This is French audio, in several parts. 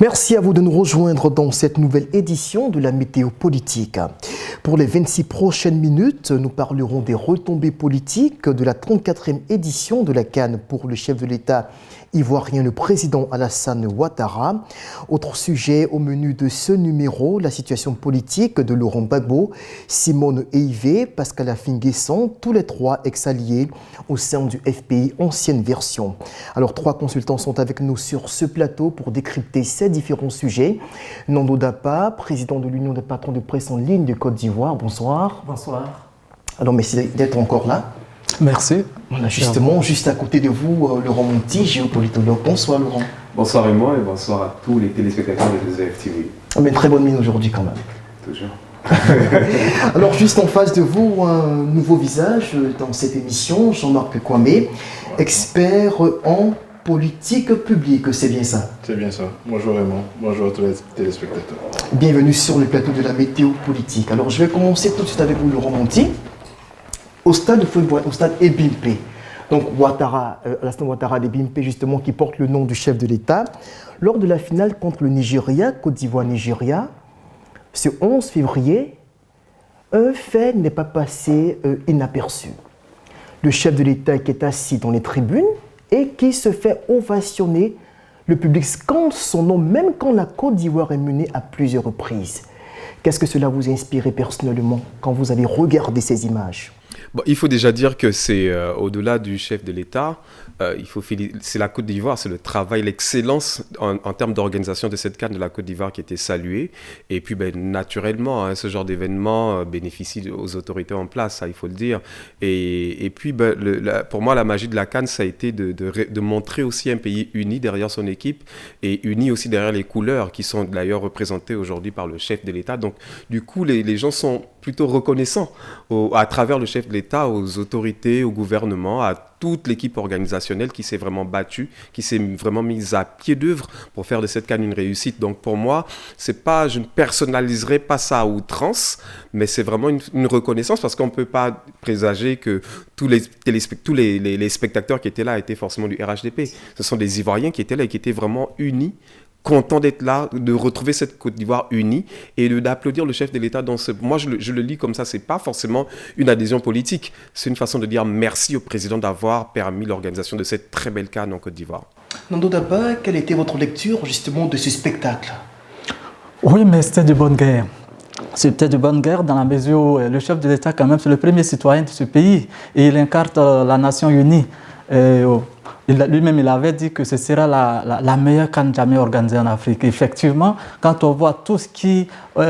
Merci à vous de nous rejoindre dans cette nouvelle édition de la météo politique. Pour les 26 prochaines minutes, nous parlerons des retombées politiques de la 34e édition de la CAN pour le chef de l'État ivoirien, le président Alassane Ouattara. Autre sujet au menu de ce numéro, la situation politique de Laurent Gbagbo, Simone Eivé, Pascal Affi-N'Guessan, tous les trois ex-alliés au sein du FPI ancienne version. Alors, trois consultants sont avec nous sur ce plateau pour décrypter ces différents sujets. Nando Dapa, président de l'Union des patrons de presse en ligne de Côte d'Ivoire, bonsoir. Bonsoir. Alors, merci d'être encore là. Merci. Voilà, justement, juste à côté de vous, Laurent Monti, géopolitologue. Bonsoir Laurent. Bonsoir Raymond et bonsoir à tous les téléspectateurs de 2FTV. Mais une très bonne mine aujourd'hui quand même. Toujours. Alors juste en face de vous, un nouveau visage dans cette émission, Jean-Marc Kwame, expert en politique publique, c'est bien ça? C'est bien ça. Bonjour Raymond, bonjour à tous les téléspectateurs. Bienvenue sur le plateau de la météo politique. Alors je vais commencer tout de suite avec vous Laurent Monti. Au stade Ebimpe, donc Alassane Ouattara d'Ebimpe justement qui porte le nom du chef de l'État, lors de la finale contre le Nigeria, Côte d'Ivoire-Nigeria, ce 11 février, un fait n'est pas passé inaperçu. Le chef de l'État qui est assis dans les tribunes et qui se fait ovationner, le public scande son nom même quand la Côte d'Ivoire est menée à plusieurs reprises. Qu'est-ce que cela vous a inspiré personnellement quand vous avez regardé ces images? Bon, il faut déjà dire que c'est au-delà du chef de l'État, c'est la Côte d'Ivoire, c'est le travail, l'excellence en termes d'organisation de cette CAN de la Côte d'Ivoire qui était saluée. Et puis naturellement, ce genre d'événement bénéficie aux autorités en place, ça il faut le dire. Et puis pour moi, la magie de la CAN, ça a été de montrer aussi un pays uni derrière son équipe et uni aussi derrière les couleurs qui sont d'ailleurs représentées aujourd'hui par le chef de l'État. Donc du coup, les gens sont plutôt reconnaissants à travers le chef de l'État, aux autorités, au gouvernement, à toute l'équipe organisationnelle qui s'est vraiment battue, qui s'est vraiment mise à pied d'œuvre pour faire de cette CAN une réussite. Donc pour moi, je ne personnaliserai pas ça à outrance, mais c'est vraiment une reconnaissance parce qu'on ne peut pas présager que tous les spectateurs qui étaient là étaient forcément du RHDP. Ce sont des Ivoiriens qui étaient là et qui étaient vraiment unis, content d'être là, de retrouver cette Côte d'Ivoire unie et d'applaudir le chef de l'État dans ce... Moi, je le lis comme ça, c'est pas forcément une adhésion politique. C'est une façon de dire merci au président d'avoir permis l'organisation de cette très belle CAN en Côte d'Ivoire. Nando Dapa, quelle était votre lecture justement de ce spectacle? Oui, mais c'était de bonne guerre. C'était de bonne guerre dans la mesure où le chef de l'État, quand même, c'est le premier citoyen de ce pays et il incarne la nation unie. Lui-même, il avait dit que ce sera la meilleure CAN jamais organisée en Afrique. Effectivement, quand on voit tout ce qui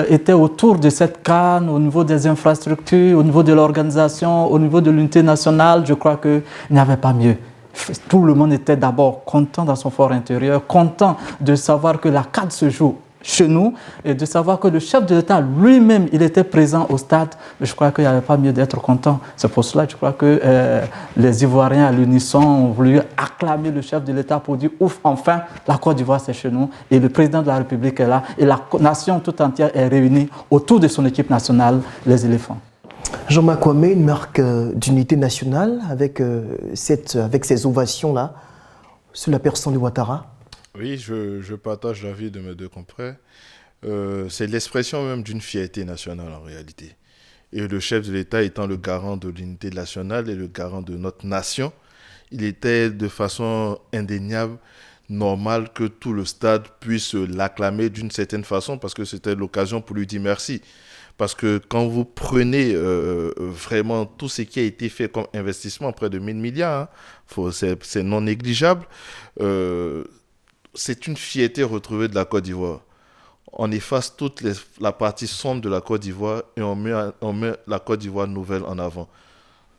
était autour de cette CAN, au niveau des infrastructures, au niveau de l'organisation, au niveau de l'unité nationale, je crois qu'il n'y avait pas mieux. Tout le monde était d'abord content dans son fort intérieur, content de savoir que la CAN se joue chez nous et de savoir que le chef de l'État lui-même, il était présent au stade. Je crois qu'il n'y avait pas mieux d'être content. C'est pour cela que je crois que les Ivoiriens à l'unisson ont voulu acclamer le chef de l'État pour dire ouf, enfin, la Côte d'Ivoire c'est chez nous et le président de la République est là et la nation tout entière est réunie autour de son équipe nationale, les éléphants. Jean-Marc Kwame, une marque d'unité nationale avec ces ovations-là sur la personne de Ouattara? Oui, je partage l'avis de mes deux confrères. C'est l'expression même d'une fierté nationale en réalité. Et le chef de l'État étant le garant de l'unité nationale et le garant de notre nation, il était de façon indéniable, normal que tout le stade puisse l'acclamer d'une certaine façon parce que c'était l'occasion pour lui dire merci. Parce que quand vous prenez vraiment tout ce qui a été fait comme investissement, près de 1000 milliards, c'est non négligeable, c'est une fierté retrouvée de la Côte d'Ivoire. On efface toute la partie sombre de la Côte d'Ivoire et on met la Côte d'Ivoire nouvelle en avant.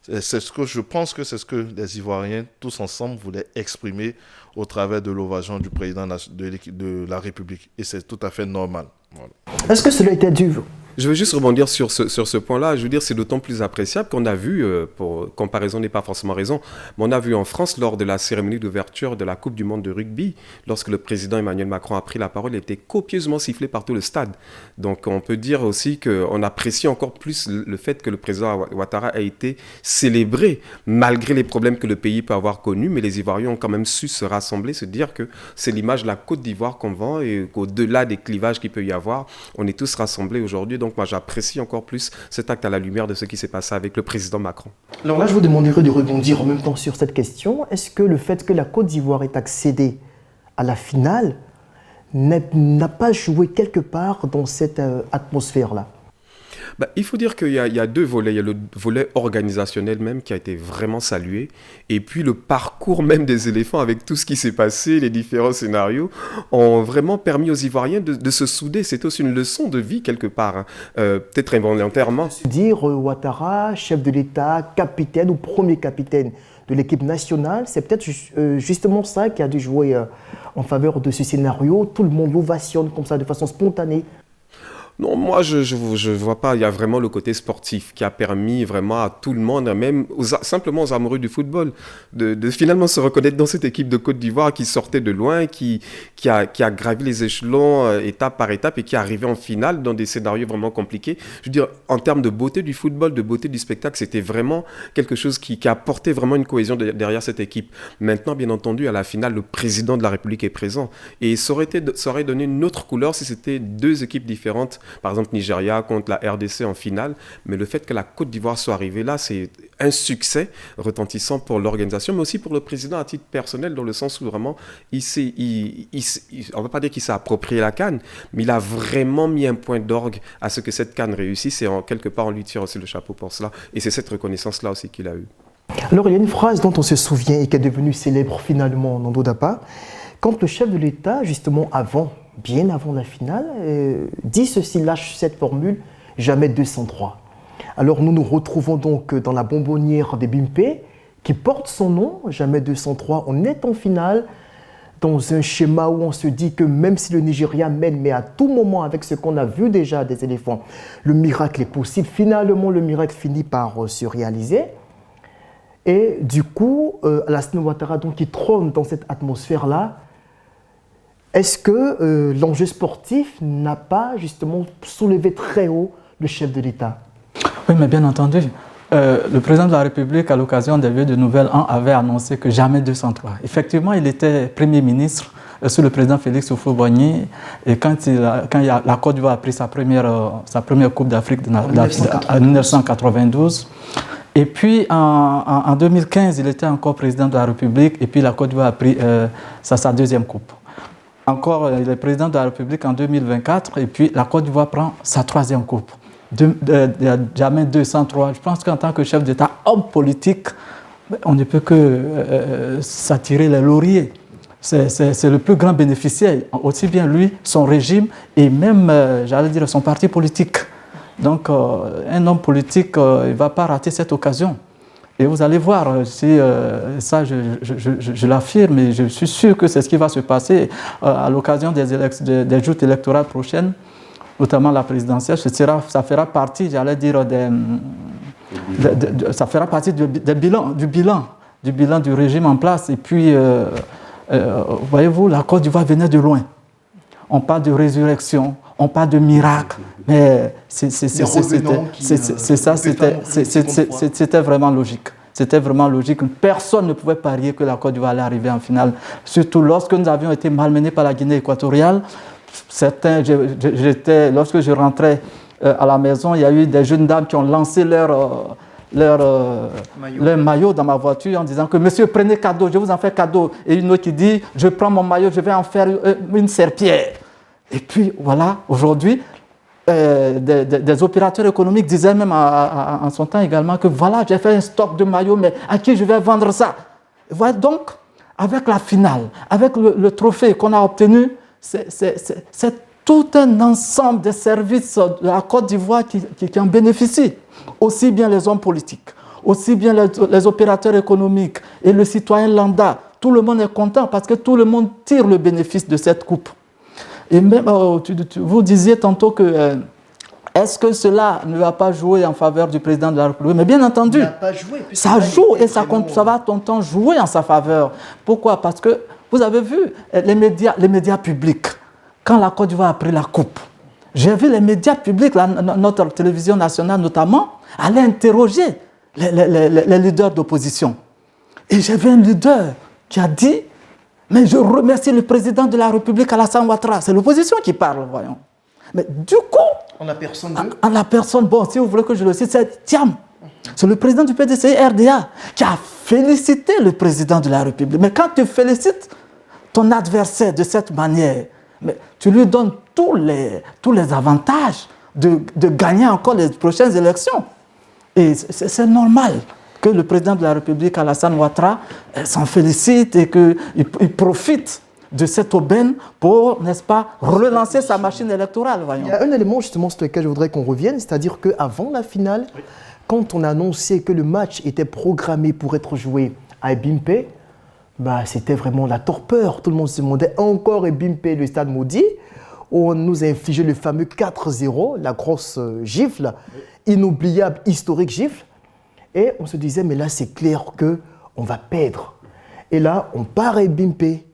Je pense que c'est ce que les Ivoiriens, tous ensemble, voulaient exprimer au travers de l'ovation du président de la République. Et c'est tout à fait normal. Voilà. Est-ce que cela était dû Je veux juste rebondir sur ce point-là. Je veux dire, c'est d'autant plus appréciable qu'on a vu, pour comparaison n'est pas forcément raison, mais on a vu en France, lors de la cérémonie d'ouverture de la Coupe du Monde de rugby, lorsque le président Emmanuel Macron a pris la parole, il était copieusement sifflé par tout le stade. Donc on peut dire aussi qu'on apprécie encore plus le fait que le président Ouattara a été célébré, malgré les problèmes que le pays peut avoir connus, mais les Ivoiriens ont quand même su se rassembler, se dire que c'est l'image de la Côte d'Ivoire qu'on vend et qu'au-delà des clivages qu'il peut y avoir, on est tous rassemblés aujourd'hui. Donc moi j'apprécie encore plus cet acte à la lumière de ce qui s'est passé avec le président Macron. Alors là, je vous demanderai de rebondir en même temps sur cette question. Est-ce que le fait que la Côte d'Ivoire ait accédé à la finale n'a pas joué quelque part dans cette atmosphère-là? Il faut dire qu'il y a deux volets. Il y a le volet organisationnel même qui a été vraiment salué. Et puis le parcours même des éléphants avec tout ce qui s'est passé, les différents scénarios, ont vraiment permis aux Ivoiriens de se souder. C'est aussi une leçon de vie quelque part, hein. Peut-être involontairement. Dire Ouattara, chef de l'État, capitaine ou premier capitaine de l'équipe nationale, c'est peut-être justement ça qui a dû jouer en faveur de ce scénario. Tout le monde l'ovationne comme ça de façon spontanée. Non, moi, je vois pas. Il y a vraiment le côté sportif qui a permis vraiment à tout le monde, même simplement aux amoureux du football, de finalement se reconnaître dans cette équipe de Côte d'Ivoire qui sortait de loin, qui a gravi les échelons étape par étape et qui est arrivé en finale dans des scénarios vraiment compliqués. Je veux dire, en termes de beauté du football, de beauté du spectacle, c'était vraiment quelque chose qui a apporté vraiment une cohésion derrière cette équipe. Maintenant, bien entendu, à la finale, le président de la République est présent. Et ça aurait donné une autre couleur si c'était deux équipes différentes. Par exemple, Nigeria contre la RDC en finale. Mais le fait que la Côte d'Ivoire soit arrivée là, c'est un succès retentissant pour l'organisation, mais aussi pour le président à titre personnel, dans le sens où vraiment, on ne va pas dire qu'il s'est approprié la CAN, mais il a vraiment mis un point d'orgue à ce que cette CAN réussisse. Et quelque part, on lui tire aussi le chapeau pour cela. Et c'est cette reconnaissance-là aussi qu'il a eue. Alors, il y a une phrase dont on se souvient et qui est devenue célèbre finalement, Nando Dapa, quand le chef de l'État, justement bien avant la finale, dit ceci, lâche cette formule, jamais 203. Alors nous nous retrouvons donc dans la bonbonnière des Bimpe, qui porte son nom, jamais 203. On est en finale, dans un schéma où on se dit que même si le Nigeria mène, mais à tout moment, avec ce qu'on a vu déjà des éléphants, le miracle est possible. Finalement, le miracle finit par se réaliser. Et du coup, Alassane Ouattara, donc, qui trône dans cette atmosphère-là, est-ce que l'enjeu sportif n'a pas justement soulevé très haut le chef de l'État? Oui, mais bien entendu. Le président de la République, à l'occasion des vœux de Nouvel An, avait annoncé que jamais 203. Effectivement, il était Premier ministre sous le président Félix Houphouët-Boigny, et quand la Côte d'Ivoire a pris sa première Coupe d'Afrique en 1992. Et puis en 2015, il était encore président de la République, et puis la Côte d'Ivoire a pris sa deuxième coupe. Encore, il est président de la République en 2024, et puis la Côte d'Ivoire prend sa troisième coupe. Jamais 203. Je pense qu'en tant que chef d'État, homme politique, on ne peut que s'attirer les lauriers. C'est le plus grand bénéficiaire, aussi bien lui, son régime, et même, j'allais dire, son parti politique. Donc, un homme politique, il ne va pas rater cette occasion. Et vous allez voir, ça je l'affirme, et je suis sûr que c'est ce qui va se passer à l'occasion des joutes électorales prochaines, notamment la présidentielle. Ça fera partie, j'allais dire, ça fera partie du bilan du régime en place. Et puis, voyez-vous, la Côte d'Ivoire venait de loin. On parle de résurrection, on parle de miracle, mais c'était vraiment logique. C'était vraiment logique. Personne ne pouvait parier que la Côte d'Ivoire allait arriver en finale. Surtout lorsque nous avions été malmenés par la Guinée équatoriale. Lorsque je rentrais à la maison, il y a eu des jeunes dames qui ont lancé leur maillot dans ma voiture en disant que monsieur, prenez cadeau, je vous en fais cadeau. Et une autre qui dit, je prends mon maillot, je vais en faire une serpillière. Et puis voilà, aujourd'hui, des opérateurs économiques disaient même en son temps également que voilà, j'ai fait un stock de maillots, mais à qui je vais vendre ça? Voilà, donc, avec la finale, avec le trophée qu'on a obtenu, c'est tout un ensemble de services de la Côte d'Ivoire qui en bénéficient. Aussi bien les hommes politiques, aussi bien les opérateurs économiques et le citoyen lambda. Tout le monde est content parce que tout le monde tire le bénéfice de cette coupe. Et même, vous disiez tantôt que Est-ce que cela ne va pas jouer en faveur du président de la République? Mais bien entendu, Il n'a pas joué, ça joue et ça va tout le temps jouer en sa faveur. Pourquoi? Parce que vous avez vu les médias publics, quand la Côte d'Ivoire a pris la coupe, j'ai vu les médias publics, notre télévision nationale notamment, aller interroger les leaders d'opposition. Et j'ai vu un leader qui a dit, mais je remercie le président de la République, Alassane Ouattara. C'est l'opposition qui parle, voyons. Mais du coup, en la personne en la personne, bon, si vous voulez que je le cite, c'est Thiam. C'est le président du PDCI RDA qui a félicité le président de la République. Mais quand tu félicites ton adversaire de cette manière, mais tu lui donnes tous les avantages de gagner encore les prochaines élections. Et c'est normal que le président de la République, Alassane Ouattara, s'en félicite et qu'il profite de cette aubaine pour, n'est-ce pas, relancer sa machine électorale. Voyons. Il y a un élément justement sur lequel je voudrais qu'on revienne, c'est-à-dire qu'avant la finale, quand on a annoncé que le match était programmé pour être joué à Ebimpe, c'était vraiment la torpeur. Tout le monde se demandait encore Ebimpe, le stade maudit. On nous a infligé le fameux 4-0, la grosse gifle, inoubliable, historique gifle. Et on se disait, mais là, c'est clair qu'on va perdre. Et là, on part à Ebimpe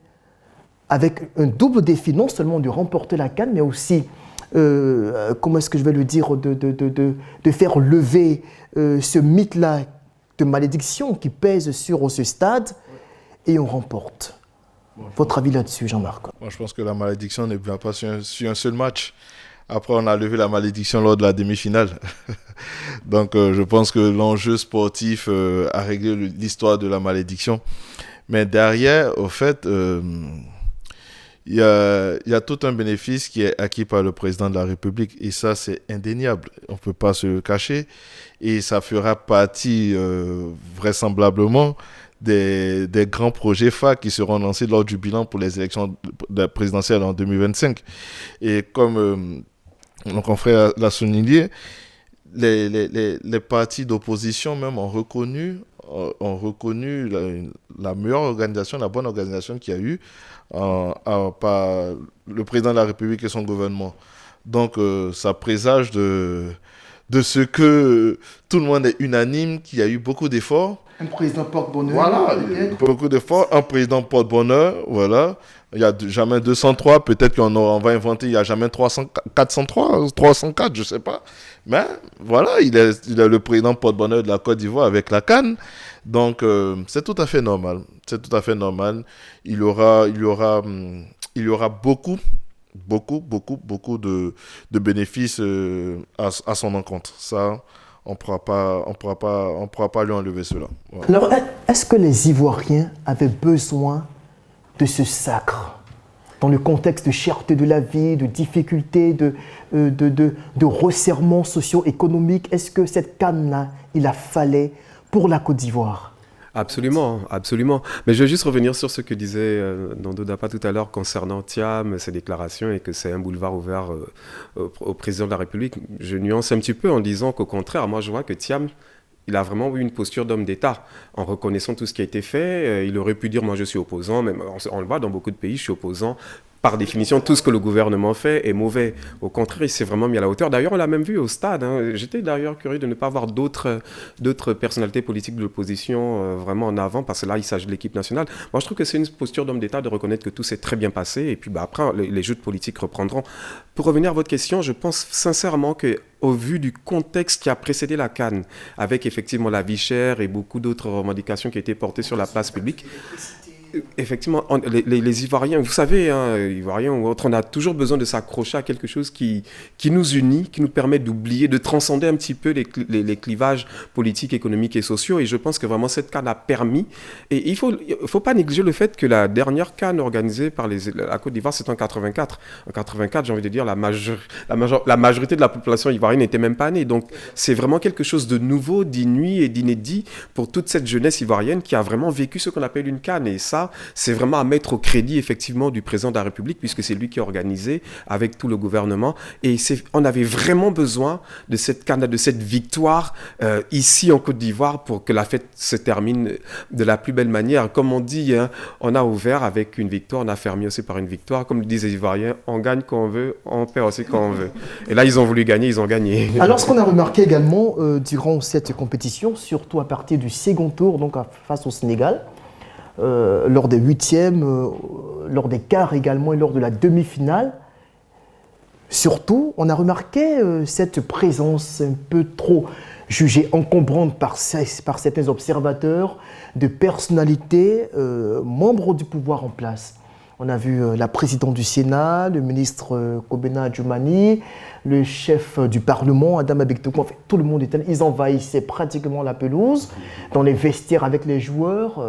avec un double défi, non seulement de remporter la CAN, mais aussi, comment est-ce que je vais le dire, de faire lever ce mythe-là de malédiction qui pèse sur ce stade, et on remporte. Votre avis là-dessus, Jean-Marc? Moi, je pense que la malédiction ne vient pas sur un seul match. Après, on a levé la malédiction lors de la demi-finale. Donc, je pense que l'enjeu sportif a réglé l'histoire de la malédiction. Mais derrière, au fait, il y a tout un bénéfice qui est acquis par le président de la République. Et ça, c'est indéniable. On ne peut pas se le cacher. Et ça fera partie, vraisemblablement, des grands projets phares qui seront lancés lors du bilan pour les élections présidentielles en 2025. Et comme mon confrère l'a souligné, les partis d'opposition même ont reconnu la meilleure organisation, la bonne organisation qu'il y a eu par le président de la République et son gouvernement. Donc, ça présage de ce que tout le monde est unanime, qu'il y a eu beaucoup d'efforts. Un président porte-bonheur. Voilà, beaucoup d'efforts. Un président porte-bonheur, voilà. Il n'y a jamais 203, peut-être qu'on va inventer, il n'y a jamais 403, 304, je ne sais pas. Mais voilà, il est le président porte-bonheur de la Côte d'Ivoire avec la CAN. Donc, c'est tout à fait normal. C'est tout à fait normal. Il y aura beaucoup de bénéfices à son encontre. Ça, on pourra pas lui enlever cela. Voilà. Alors, est-ce que les Ivoiriens avaient besoin de ce sacre dans le contexte de cherté de la vie, de difficultés, de resserrement socio-économique? Est-ce que cette canne-là, il la fallait pour la Côte d'Ivoire? Absolument, absolument. Mais je veux juste revenir sur ce que disait Nando Dapa tout à l'heure concernant Thiam, ses déclarations et que c'est un boulevard ouvert au président de la République. Je nuance un petit peu en disant qu'au contraire, moi je vois que Thiam, il a vraiment eu une posture d'homme d'État en reconnaissant tout ce qui a été fait. Il aurait pu dire, moi je suis opposant, mais on le voit dans beaucoup de pays, je suis opposant. Par définition, tout ce que le gouvernement fait est mauvais. Au contraire, il s'est vraiment mis à la hauteur. D'ailleurs, on l'a même vu au stade. J'étais d'ailleurs curieux de ne pas voir d'autres personnalités politiques de l'opposition vraiment en avant, parce que là, il s'agit de l'équipe nationale. Moi, je trouve que c'est une posture d'homme d'État de reconnaître que tout s'est très bien passé. Et puis après, les jeux de politique reprendront. Pour revenir à votre question, je pense sincèrement qu'au vu du contexte qui a précédé la CAN, avec effectivement la vie chère et beaucoup d'autres revendications qui étaient portées sur la place publique, effectivement, les Ivoiriens, vous savez, Ivoiriens ou autres, on a toujours besoin de s'accrocher à quelque chose qui nous unit, qui nous permet d'oublier, de transcender un petit peu les clivages politiques, économiques et sociaux. Et je pense que vraiment cette CAN a permis. Et il faut pas négliger le fait que la dernière CAN organisée par la Côte d'Ivoire, c'est en 84. En 84, j'ai envie de dire, la majorité de la population ivoirienne n'était même pas née. Donc c'est vraiment quelque chose de nouveau, d'inouï et d'inédit pour toute cette jeunesse ivoirienne qui a vraiment vécu ce qu'on appelle une CAN. Et ça, ça, c'est vraiment à mettre au crédit effectivement du président de la République, puisque c'est lui qui a organisé avec tout le gouvernement. Et on avait vraiment besoin de cette victoire ici en Côte d'Ivoire pour que la fête se termine de la plus belle manière. Comme on dit, hein, on a ouvert avec une victoire, on a fermé aussi par une victoire. Comme le disent les Ivoiriens, on gagne quand on veut, on perd aussi quand on veut. Et là, ils ont voulu gagner, ils ont gagné. Alors, ce qu'on a remarqué également durant cette compétition, surtout à partir du second tour, donc face au Sénégal, lors des huitièmes, lors des quarts également et lors de la demi-finale, surtout, on a remarqué cette présence un peu trop jugée encombrante par certains observateurs de personnalités membres du pouvoir en place. On a vu la présidente du Sénat, le ministre Kobena Adjumani, le chef du Parlement, Adama Bektokou. En fait, tout le monde était, ils envahissaient pratiquement la pelouse, dans les vestiaires avec les joueurs.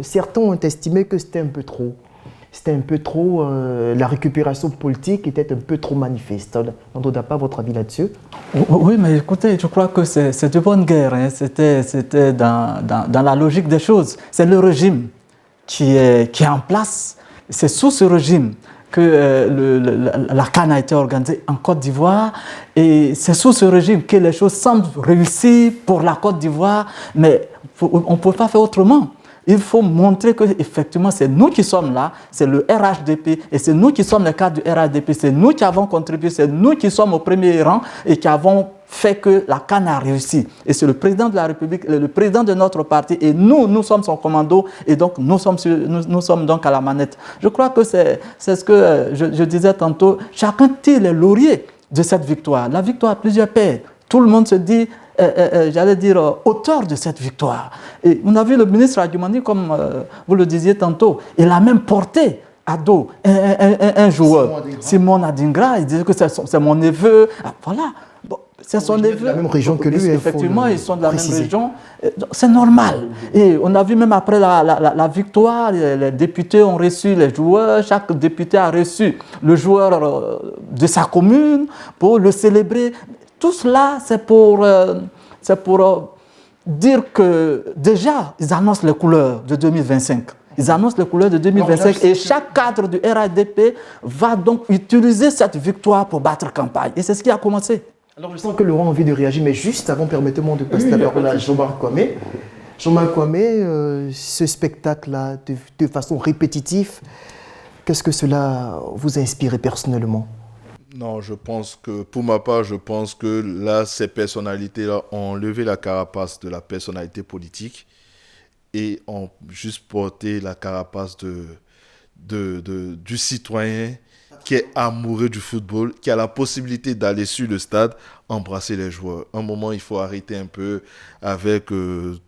Certains ont estimé que c'était un peu trop. C'était un peu trop, la récupération politique était un peu trop manifeste. On ne donne pas votre avis là-dessus? Oui, mais écoutez, je crois que c'est de bonne guerre. Hein. C'était dans la logique des choses. C'est le régime qui est en place. C'est sous ce régime que la CAN a été organisée en Côte d'Ivoire et c'est sous ce régime que les choses semblent réussir pour la Côte d'Ivoire, mais on ne peut pas faire autrement. Il faut montrer qu'effectivement, c'est nous qui sommes là, c'est le RHDP, et c'est nous qui sommes les cadres du RHDP, c'est nous qui avons contribué, c'est nous qui sommes au premier rang et qui avons fait que la CAN a réussi. Et c'est le président de la République, le président de notre parti, et nous sommes son commando, et donc nous sommes donc à la manette. Je crois que c'est ce que je disais tantôt, chacun tire les lauriers de cette victoire. La victoire a plusieurs paires. Tout le monde se dit, j'allais dire, auteur de cette victoire. Et on a vu le ministre Adjumani, comme vous le disiez tantôt, il a même porté à dos un joueur, Simon Adingra. Il disait que c'est mon neveu. Ah, voilà. Bon, c'est son neveu. De la même région que lui. Effectivement, ils sont de la même région. C'est normal. Et on a vu même après la victoire, les députés ont reçu les joueurs. Chaque député a reçu le joueur de sa commune pour le célébrer. Tout cela, c'est pour dire que déjà, ils annoncent les couleurs de 2025. Ils annoncent les couleurs de 2025 et chaque cadre du RADP va donc utiliser cette victoire pour battre campagne. Et c'est ce qui a commencé. Alors, je sens que Laurent a envie de réagir, mais juste avant, permettez-moi de passer la parole à Jean-Marc Kwame. Jean-Marc Kwame, ce spectacle-là, de façon répétitive, qu'est-ce que cela vous a inspiré personnellement? Non, je pense que, pour ma part, je pense que là, ces personnalités-là ont levé la carapace de la personnalité politique et ont juste porté la carapace du citoyen qui est amoureux du football, qui a la possibilité d'aller sur le stade, embrasser les joueurs. Un moment, il faut arrêter un peu avec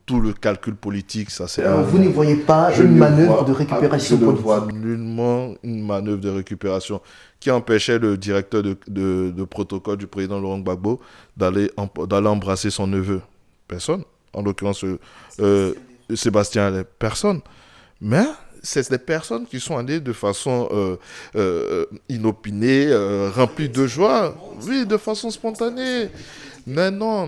tout le calcul politique. Ça, vous ne voyez pas une manœuvre de récupération politique? Je ne vois nullement une manœuvre de récupération qui empêchait le directeur de protocole du président Laurent Gbagbo d'aller embrasser son neveu. Personne. En l'occurrence, Sébastien Halet. Personne. Mais c'est des personnes qui sont allées de façon inopinée, remplies de joie. Oui, de façon spontanée. Mais non,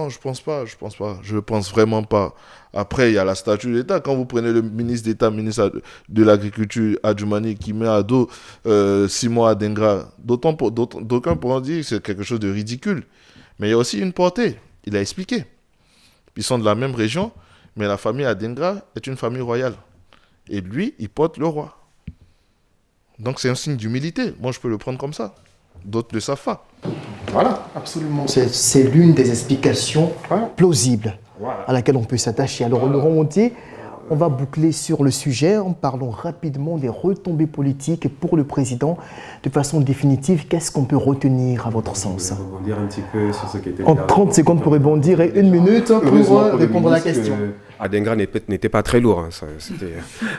je pense pas. Je pense vraiment pas. Après, il y a la statue de l'État. Quand vous prenez le ministre d'État, ministre de l'Agriculture, Adjumani, qui met à dos Simon Adingra, d'aucuns pourront dire que c'est quelque chose de ridicule. Mais il y a aussi une portée. Il a expliqué. Ils sont de la même région, mais la famille Adingra est une famille royale. Et lui, il porte le roi. Donc c'est un signe d'humilité. Moi, je peux le prendre comme ça. D'autres le savent pas. Voilà, absolument. C'est l'une des explications plausibles à laquelle on peut s'attacher. Alors, Laurent Montier, on va boucler sur le sujet en parlant rapidement des retombées politiques pour le président. De façon définitive, qu'est-ce qu'on peut retenir à votre sens? Je vais rebondir un petit peu sur ce qui était... En 30 secondes pour rebondir et 1 minute pour répondre à la question. Adingra n'était pas très lourd. Hein,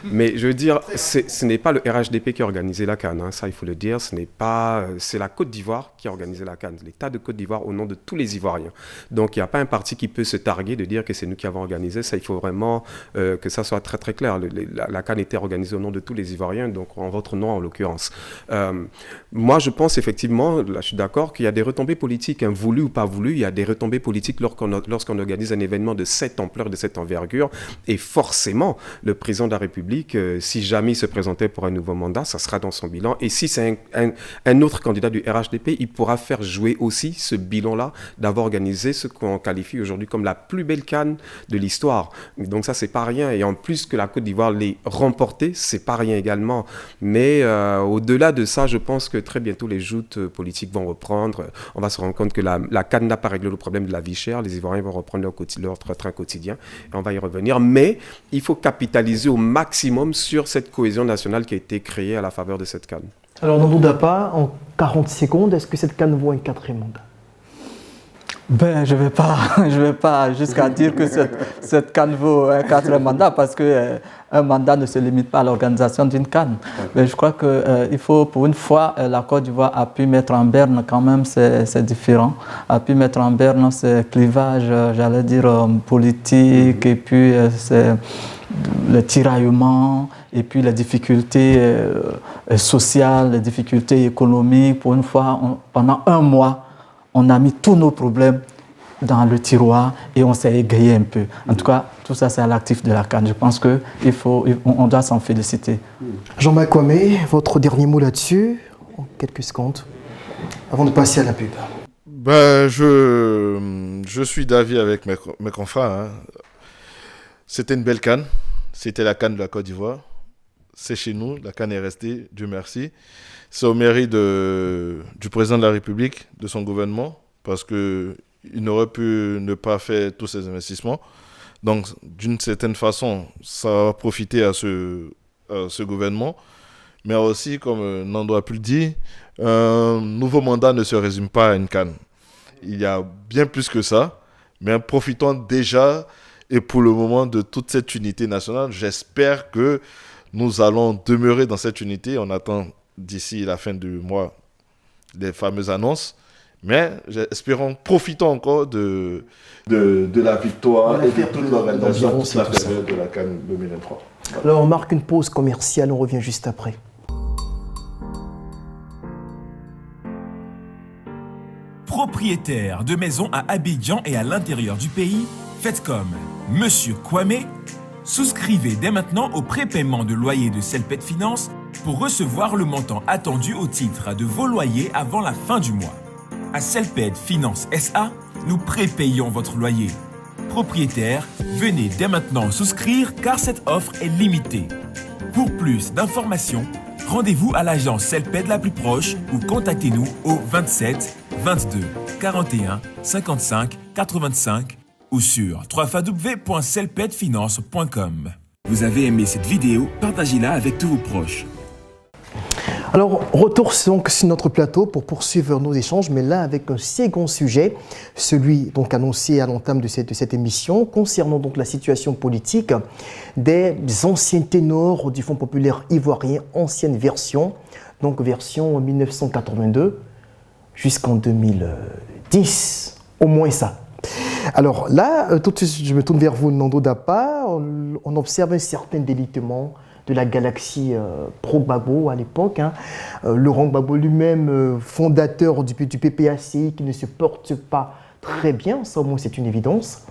mais je veux dire, ce n'est pas le RHDP qui a organisé la CAN, hein, ça il faut le dire. C'est la Côte d'Ivoire qui a organisé la CAN, l'État de Côte d'Ivoire au nom de tous les Ivoiriens. Donc il n'y a pas un parti qui peut se targuer de dire que c'est nous qui avons organisé. Ça, il faut vraiment que ça soit très très clair. La CAN était organisée au nom de tous les Ivoiriens, donc en votre nom en l'occurrence. Moi je pense effectivement, là je suis d'accord, qu'il y a des retombées politiques, hein, voulues ou pas voulues. Il y a des retombées politiques lorsqu'on organise un événement de cette ampleur, de cette envergure. d'envergure. Et forcément, le président de la République, si jamais il se présentait pour un nouveau mandat, ça sera dans son bilan. Et si c'est un autre candidat du RHDP, il pourra faire jouer aussi ce bilan-là d'avoir organisé ce qu'on qualifie aujourd'hui comme la plus belle CAN de l'histoire. Donc ça, c'est pas rien. Et en plus que la Côte d'Ivoire l'ait remporté, c'est pas rien également. Mais au-delà de ça, je pense que très bientôt, les joutes politiques vont reprendre. On va se rendre compte que la CAN n'a pas réglé le problème de la vie chère. Les Ivoiriens vont reprendre leur train quotidien. Et on va y revenir. Mais il faut capitaliser au maximum sur cette cohésion nationale qui a été créée à la faveur de cette CAN. Alors, Nando Dapa, en 40 secondes, est-ce que cette CAN vaut un 4e mandat? Ben, je vais pas jusqu'à dire que cette CAN vaut un 4e mandat parce que un mandat ne se limite pas à l'organisation d'une CAN. Mais je crois qu'il faut, pour une fois, la Côte d'Ivoire a pu mettre en berne quand même ces différends, a pu mettre en berne ces clivages, j'allais dire, politiques, et puis les tiraillements, et puis les difficultés sociales, les difficultés économiques. Pour une fois, pendant un mois, on a mis tous nos problèmes dans le tiroir et on s'est égayé un peu. En tout cas, tout ça, c'est à l'actif de la CAN. Je pense qu'on doit s'en féliciter. Jean-Marc Kwame, votre dernier mot là-dessus, en quelques secondes, avant de passer à la pub. Ben, je suis d'avis avec mes confrères. Hein. C'était une belle CAN. C'était la CAN de la Côte d'Ivoire. C'est chez nous. La CAN est restée, Dieu merci. C'est au mérite du président de la République, de son gouvernement, parce qu'il n'aurait pu ne pas faire tous ces investissements. Donc, d'une certaine façon, ça va profiter à ce gouvernement. Mais aussi, comme Nando a pu le dire, un nouveau mandat ne se résume pas à une CAN. Il y a bien plus que ça. Mais profitons déjà, et pour le moment, de toute cette unité nationale. J'espère que nous allons demeurer dans cette unité. On attend d'ici la fin du mois les fameuses annonces. Mais profitons encore de la victoire et de toute l'organisation de la période de la CAN 2023. Voilà. Alors on marque une pause commerciale, on revient juste après. Propriétaire de maisons à Abidjan et à l'intérieur du pays, faites comme Monsieur Kwame. Souscrivez dès maintenant au prépaiement de loyer de Celped Finance pour recevoir le montant attendu au titre de vos loyers avant la fin du mois. À Celped Finance SA, nous prépayons votre loyer. Propriétaires, venez dès maintenant souscrire car cette offre est limitée. Pour plus d'informations, rendez-vous à l'agence Celped la plus proche ou contactez-nous au 27 22 41 55 85 ou sur www.celpedfinance.com. Vous avez aimé cette vidéo, partagez-la avec tous vos proches. Alors, retour donc sur notre plateau pour poursuivre nos échanges, mais là avec un second sujet, celui donc annoncé à l'entame de cette émission, concernant donc la situation politique des anciens ténors du Fonds populaire ivoirien, ancienne version, donc version 1982 jusqu'en 2010, au moins ça. Alors là, tout de suite, je me tourne vers vous, Nando Dapa, on observe un certain délitement de la galaxie pro-Gbagbo à l'époque. Laurent Gbagbo lui-même, fondateur du PPACI, qui ne se porte pas très bien, ça au moins c'est une évidence.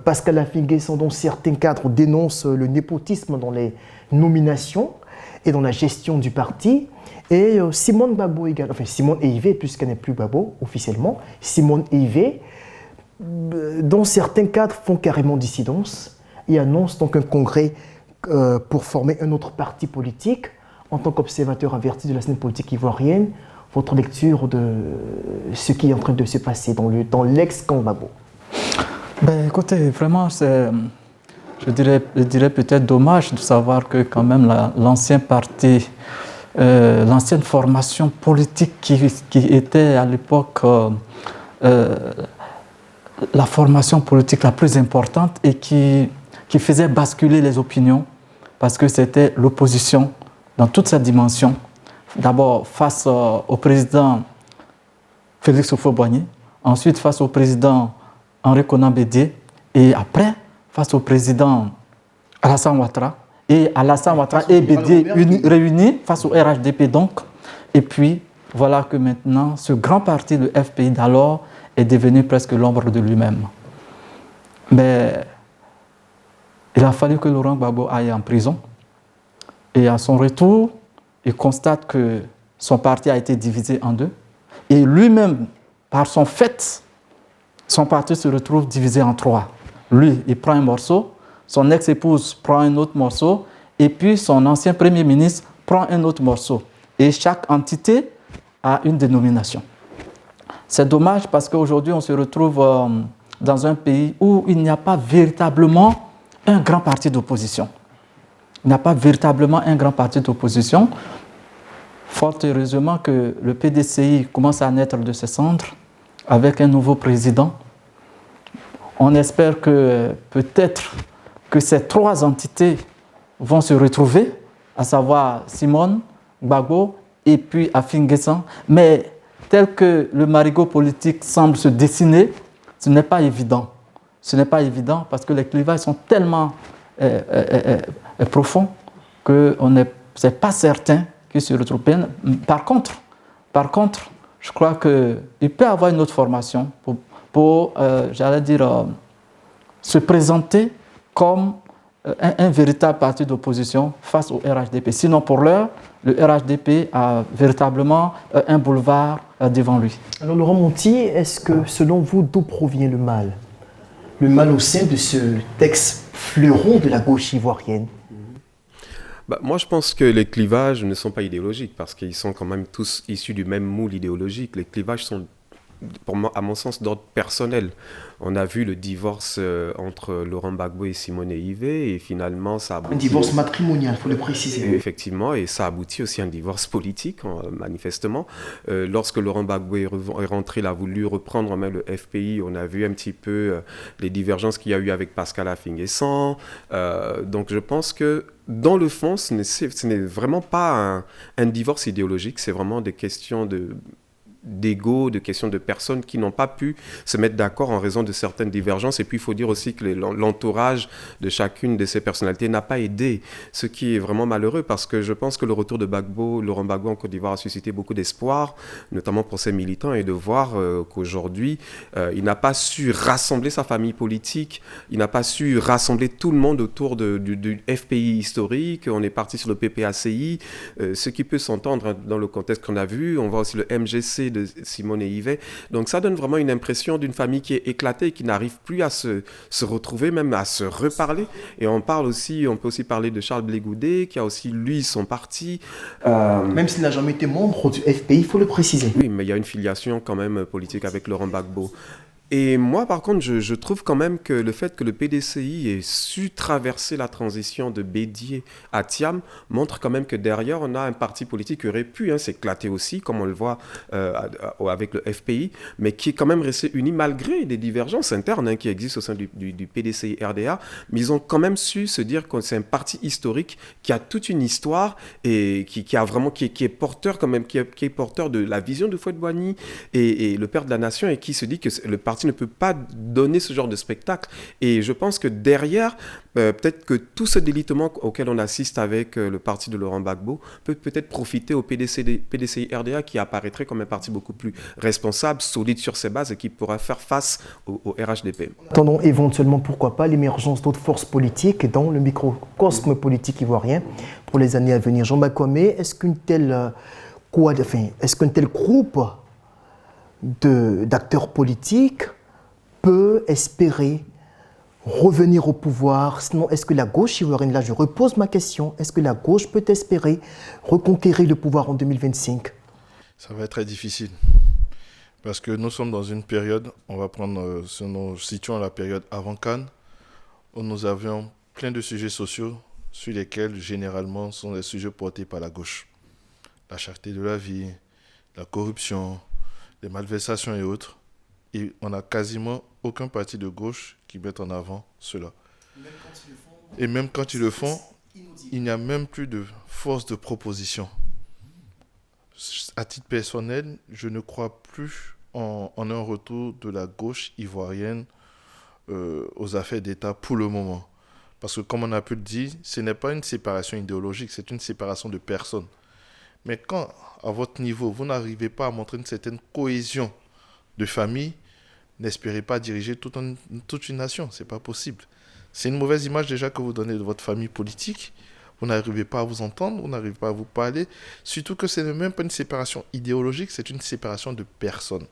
Pascal Affi-N'Guessan, dont certains cadres dénoncent le népotisme dans les nominations et dans la gestion du parti. Et Simone Gbagbo également, enfin Simone Eivé, puisqu'elle n'est plus Gbagbo officiellement, Simone Eivé, dont certains cadres font carrément dissidence et annoncent donc un congrès pour former un autre parti politique. En tant qu'observateur averti de la scène politique ivoirienne, votre lecture de ce qui est en train de se passer dans l'ex-camp Gbagbo? Ben, écoutez, vraiment, je dirais peut-être dommage de savoir que quand même l'ancien parti, l'ancienne formation politique qui était à l'époque la formation politique la plus importante et qui faisait basculer les opinions, parce que c'était l'opposition dans toute sa dimension. D'abord face au président Félix Houphouët-Boigny, ensuite face au président Henri Konan Bédié, et après face au président Alassane Ouattara, et Alassane Ouattara et Bédié réunis face au RHDP donc. Et puis voilà que maintenant ce grand parti, le FPI d'alors, est devenu presque l'ombre de lui-même. Mais Il a fallu que Laurent Gbagbo aille en prison. Et à son retour, il constate que son parti a été divisé en deux. Et lui-même, par son fait, son parti se retrouve divisé en trois. Lui, il prend un morceau, son ex-épouse prend un autre morceau, et puis son ancien premier ministre prend un autre morceau. Et chaque entité a une dénomination. C'est dommage parce qu'aujourd'hui, on se retrouve dans un pays où il n'y a pas véritablement un grand parti d'opposition. Il n'y a pas véritablement un grand parti d'opposition. Fort heureusement que le PDCI commence à naître de ses cendres avec un nouveau président. On espère que peut-être que ces trois entités vont se retrouver, à savoir Simone, Gbagbo et puis Afin Guessan. Mais tel que le marigot politique semble se dessiner, ce n'est pas évident. Ce n'est pas évident parce que les clivages sont tellement profonds que ce n'est pas certain qu'ils se retrouvent. Par contre, je crois qu'il peut y avoir une autre formation pour j'allais dire, se présenter comme un véritable parti d'opposition face au RHDP. Sinon, pour l'heure, le RHDP a véritablement un boulevard devant lui. Alors, Laurent Monti, est-ce que, selon vous, d'où provient le mal? Le mal au sein de ce texte fleuron de la gauche ivoirienne? Moi, je pense que les clivages ne sont pas idéologiques parce qu'ils sont quand même tous issus du même moule idéologique. Les clivages sont, pour moi, à mon sens, d'ordre personnel. On a vu le divorce entre Laurent Gbagbo et Simone Ivé et finalement ça aboutit... Un divorce matrimonial, il faut le préciser. Effectivement, et ça aboutit aussi à un divorce politique, manifestement. Lorsque Laurent Gbagbo est rentré, il a voulu reprendre même le FPI. On a vu un petit peu les divergences qu'il y a eu avec Pascal Afin Guessan. Donc je pense que dans le fond, ce n'est vraiment pas un divorce idéologique, c'est vraiment des questions d'ego, de questions de personnes qui n'ont pas pu se mettre d'accord en raison de certaines divergences. Et puis, il faut dire aussi que l'entourage de chacune de ces personnalités n'a pas aidé, ce qui est vraiment malheureux parce que je pense que le retour de Laurent Gbagbo en Côte d'Ivoire a suscité beaucoup d'espoir, notamment pour ses militants, et de voir qu'aujourd'hui, il n'a pas su rassembler sa famille politique, il n'a pas su rassembler tout le monde autour du FPI historique. On est parti sur le PPACI, ce qui peut s'entendre dans le contexte qu'on a vu. On voit aussi le MGC de Simone Ivé. Donc ça donne vraiment une impression d'une famille qui est éclatée et qui n'arrive plus à se retrouver, même à se reparler. Et on peut aussi parler de Charles Blé Goudé, qui a aussi, lui, son parti. Même s'il n'a jamais été membre du FPI, il faut le préciser. Oui, mais il y a une filiation quand même politique avec Laurent Gbagbo. Et moi, par contre, je trouve quand même que le fait que le PDCI ait su traverser la transition de Bédié à Thiam montre quand même que derrière, on a un parti politique qui aurait pu s'éclater aussi, comme on le voit avec le FPI, mais qui est quand même resté uni malgré les divergences internes qui existent au sein du PDCI RDA. Mais ils ont quand même su se dire que c'est un parti historique qui a toute une histoire et qui est porteur quand même, qui est porteur de la vision de Houphouët-Boigny et le père de la nation, et qui se dit que le parti ne peut pas donner ce genre de spectacle. Et je pense que derrière, peut-être que tout ce délitement auquel on assiste avec le parti de Laurent Gbagbo peut peut-être profiter au PDCI RDA, qui apparaîtrait comme un parti beaucoup plus responsable, solide sur ses bases et qui pourra faire face au RHDP. Attendons éventuellement, pourquoi pas, l'émergence d'autres forces politiques dans le microcosme politique ivoirien pour les années à venir. Jean-Marc Kwame, est-ce qu'un tel groupe d'acteurs politiques peut espérer revenir au pouvoir? Sinon, est-ce que la gauche ivoirienne, là je repose ma question, est-ce que la gauche peut espérer reconquérir le pouvoir en 2025? Ça va être très difficile. Parce que nous sommes dans une période, on va prendre, si nous situons la période avant Cannes, où nous avions plein de sujets sociaux sur lesquels généralement sont des sujets portés par la gauche. La cherté de la vie, la corruption, les malversations et autres. Et on n'a quasiment aucun parti de gauche qui met en avant cela. Et même quand ils le font, il n'y a même plus de force de proposition. À titre personnel, je ne crois plus en un retour de la gauche ivoirienne aux affaires d'État pour le moment. Parce que comme on a pu le dire, ce n'est pas une séparation idéologique, c'est une séparation de personnes. Mais quand, à votre niveau, vous n'arrivez pas à montrer une certaine cohésion de famille, n'espérez pas diriger toute une nation. Ce n'est pas possible. C'est une mauvaise image déjà que vous donnez de votre famille politique. Vous n'arrivez pas à vous entendre, vous n'arrivez pas à vous parler. Surtout que ce n'est même pas une séparation idéologique, c'est une séparation de personnes.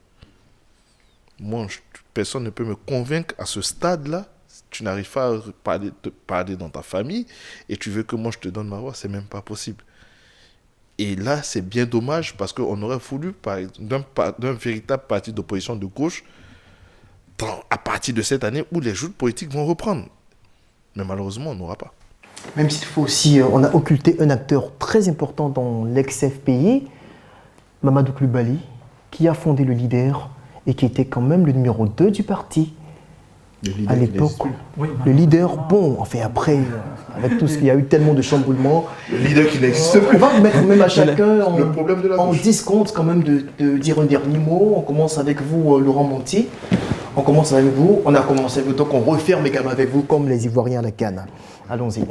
Moi, personne ne peut me convaincre à ce stade-là. Tu n'arrives pas à te parler dans ta famille et tu veux que moi je te donne ma voix, c'est même pas possible. Et là, c'est bien dommage parce qu'on aurait voulu, d'un véritable parti d'opposition de gauche, à partir de cette année où les joutes politiques vont reprendre. Mais malheureusement, on n'aura pas. Même s'il faut aussi, on a occulté un acteur très important dans l'ex-FPI, Mamadou Coulibaly, qui a fondé le leader et qui était quand même le numéro 2 du parti. À l'époque, le leader, bon, enfin après, avec tout ce qu'il y a eu tellement de chamboulements. Le leader qui n'existe plus. On va mettre même à chacun en 10 comptes quand même de dire un dernier mot. On commence avec vous, Laurent Monti. On commence avec vous, on a commencé avec vous, donc on referme également avec vous comme les Ivoiriens à la canne. Allons-y.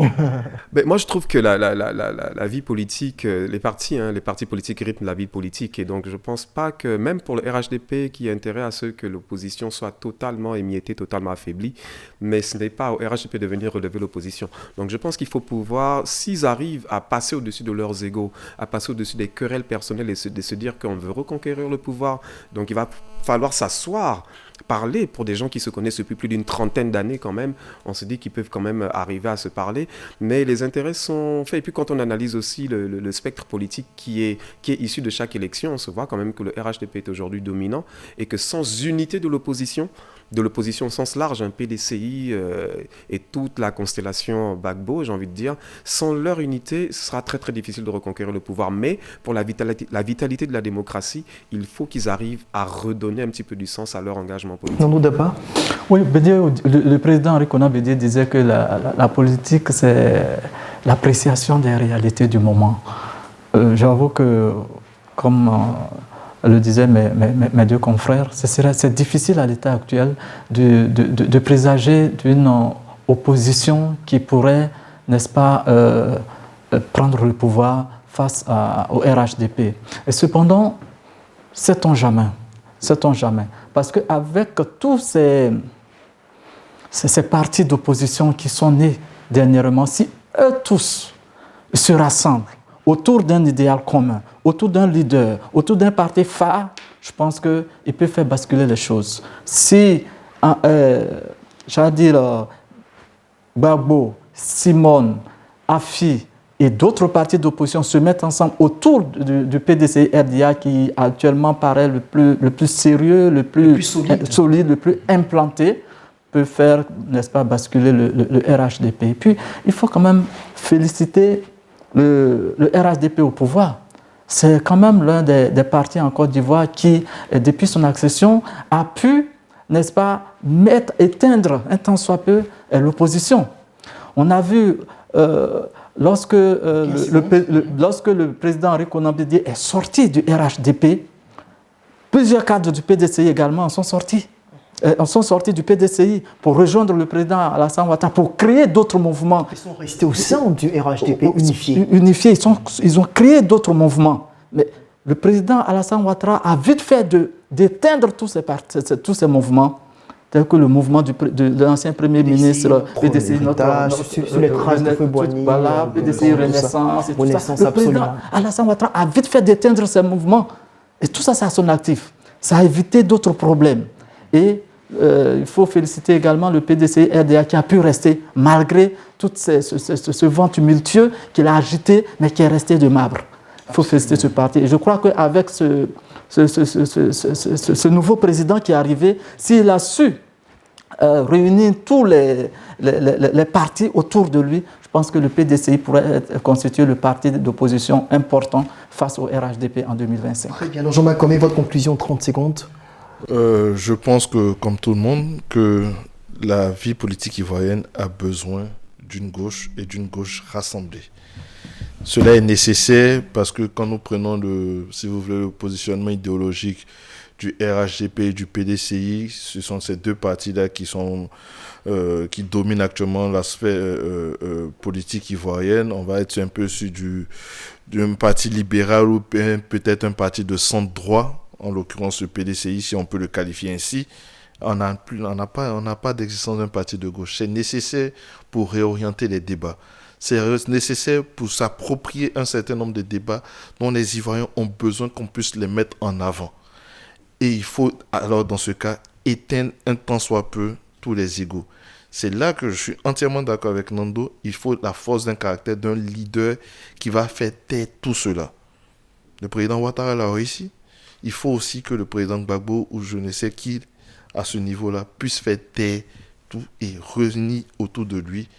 Ben, moi, je trouve que la vie politique, les partis politiques rythment la vie politique. Et donc, je ne pense pas que, même pour le RHDP, qui a intérêt à ce que l'opposition soit totalement émiettée, totalement affaiblie, mais ce n'est pas au RHDP de venir relever l'opposition. Donc, je pense qu'il faut pouvoir, s'ils arrivent à passer au-dessus de leurs égos, à passer au-dessus des querelles personnelles et de se dire qu'on veut reconquérir le pouvoir, donc il va falloir s'asseoir, parler pour des gens qui se connaissent depuis plus d'une trentaine d'années quand même. On se dit qu'ils peuvent quand même arriver à se parler, mais les intérêts sont faits. Et puis quand on analyse aussi le spectre politique qui est issu de chaque élection, on se voit quand même que le RHDP est aujourd'hui dominant et que sans unité de l'opposition au sens large, un PDCI et toute la constellation Gbagbo, j'ai envie de dire, sans leur unité, ce sera très très difficile de reconquérir le pouvoir. Mais pour la vitalité de la démocratie, il faut qu'ils arrivent à redonner un petit peu du sens à leur engagement politique. Non, Dapa. Oui, le président Henri Konan Bédié disait que la politique, c'est l'appréciation des réalités du moment. J'avoue que, comme le disaient mes deux confrères, c'est difficile à l'état actuel de présager d'une opposition qui pourrait, n'est-ce pas, prendre le pouvoir face au RHDP. Et cependant, sait-on jamais. Parce qu'avec tous ces partis d'opposition qui sont nés dernièrement, si eux tous se rassemblent autour d'un idéal commun, autour d'un leader, autour d'un parti phare, je pense qu'il peut faire basculer les choses. Si, j'allais dire, Gbagbo, Simone, Afi et d'autres partis d'opposition se mettent ensemble autour du PDCI-RDA qui actuellement paraît le plus sérieux, le plus solide, le plus implanté, peut faire, n'est-ce pas, basculer le RHDP. Et puis, il faut quand même féliciter le RHDP au pouvoir. C'est quand même l'un des partis en Côte d'Ivoire qui, depuis son accession, a pu, n'est-ce pas, éteindre un tant soit peu l'opposition. On a vu, lorsque le président Henri Konan Bédié est sorti du RHDP, plusieurs cadres du PDCI également sont sortis du PDCI pour rejoindre le président Alassane Ouattara, pour créer d'autres mouvements. Ils sont restés au sein du RHDP unifié. Ils ont créé d'autres mouvements. Mais le président Alassane Ouattara a vite fait d'éteindre tous ces mouvements, tels que le mouvement de l'ancien Premier ministre, PDCI, sur les traces de Feu Boigny, PDCI Renaissance, et tout ça. Le président Alassane Ouattara a vite fait d'éteindre ces mouvements. Et tout ça, c'est à son actif. Ça a évité d'autres problèmes. Et il faut féliciter également le PDCI-RDA qui a pu rester, malgré tout ce vent tumultueux qu'il a agité, mais qui est resté de marbre. Il faut féliciter ce parti. Et je crois qu'avec ce nouveau président qui est arrivé, s'il a su réunir tous les partis autour de lui, je pense que le PDCI pourrait constituer le parti d'opposition important face au RHDP en 2025. Très bien. Alors Jean-Marc Comé, votre conclusion, 30 secondes. Je pense que, comme tout le monde, que la vie politique ivoirienne a besoin d'une gauche et d'une gauche rassemblée. Cela est nécessaire parce que quand nous prenons le positionnement idéologique du RHDP et du PDCI, ce sont ces deux partis-là qui dominent actuellement l'aspect politique ivoirienne. On va être un peu sur d'un parti libéral ou peut-être un parti de centre-droit, en l'occurrence le PDCI, si on peut le qualifier ainsi, On n'a pas d'existence d'un parti de gauche. C'est nécessaire pour réorienter les débats. C'est nécessaire pour s'approprier un certain nombre de débats dont les Ivoiriens ont besoin qu'on puisse les mettre en avant. Et il faut, alors dans ce cas, éteindre un tant soit peu tous les égos. C'est là que je suis entièrement d'accord avec Nando. Il faut la force d'un caractère, d'un leader qui va faire taire tout cela. Le président Ouattara l'a réussi. Il faut aussi que le président Gbagbo, ou je ne sais qui, à ce niveau-là, puisse faire taire tout et réunir autour de lui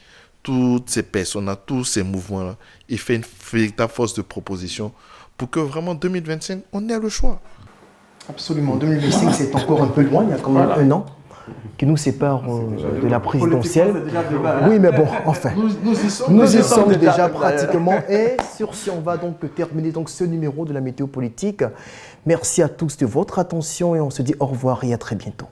toutes ces personnes, tous ces mouvements-là, et faire une véritable force de proposition pour que vraiment 2025, on ait le choix. Absolument. 2025, c'est encore un peu loin. Il y a quand même un an qui nous sépare de la présidentielle. Oui, mais bon, enfin, nous y sommes déjà pratiquement. Et sur ce, on va donc terminer donc ce numéro de la météo politique. Merci à tous de votre attention et on se dit au revoir et à très bientôt.